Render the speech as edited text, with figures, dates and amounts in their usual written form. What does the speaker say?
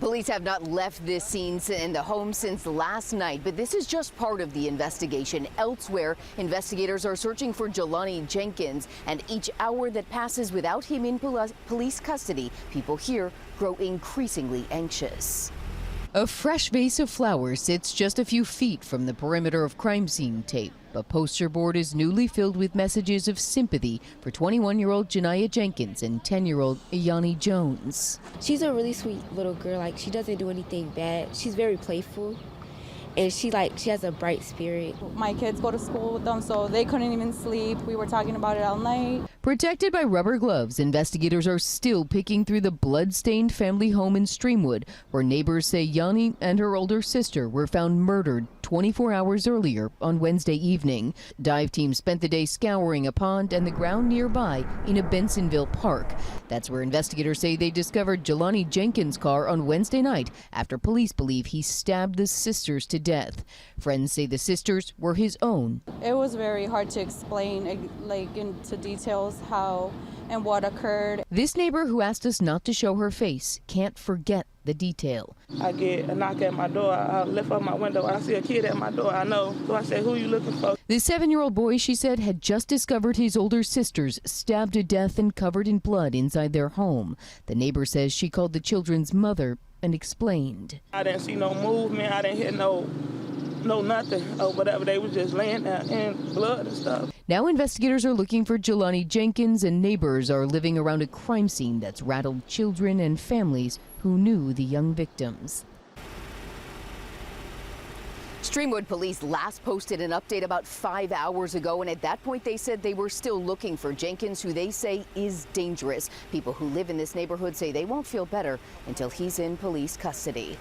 Police have not left this scene in the home since last night, but this is just part of the investigation. Elsewhere, investigators are searching for Jalonie Jenkins, and each hour that passes without him in police custody, people here grow increasingly anxious. A fresh vase of flowers sits just a few feet from the perimeter of crime scene tape. A poster board is newly filled with messages of sympathy for 21-year-old Janiya Jenkins and 10-year-old Eyani Jones. She's a really sweet little girl. Like, she doesn't do anything bad. She's very playful. And she has a bright spirit. My kids go to school with them, so they couldn't even sleep. We were talking about it all night. Protected by rubber gloves, investigators are still picking through the blood-stained family home in Streamwood, where neighbors say Eyani and her older sister were found murdered 24 hours earlier on Wednesday evening. Dive teams spent the day scouring a pond and the ground nearby in a Bensonville park. That's where investigators say they discovered Jalonie Jenkins' car on Wednesday night after police believe he stabbed the sisters to death. Friends say the sisters were his own. It was very hard to explain, like, into details how and what occurred. This neighbor, who asked us not to show her face, can't forget the detail. I get a knock at my door. I lift up my window. I see a kid at my door. I know. So I said, "Who are you looking for?" The 7-year-old boy, she said, had just discovered his older sisters stabbed to death and covered in blood inside their home. The neighbor says she called the children's mother and explained. I didn't see no movement. I didn't hear no nothing or whatever. They was just laying there in blood and stuff. Now investigators are looking for Jalonie Jenkins, and neighbors are living around a crime scene that's rattled children and families who knew the young victims. Streamwood police last posted an update about 5 hours ago, and at that point they said they were still looking for Jenkins, who they say is dangerous. People who live in this neighborhood say they won't feel better until he's in police custody.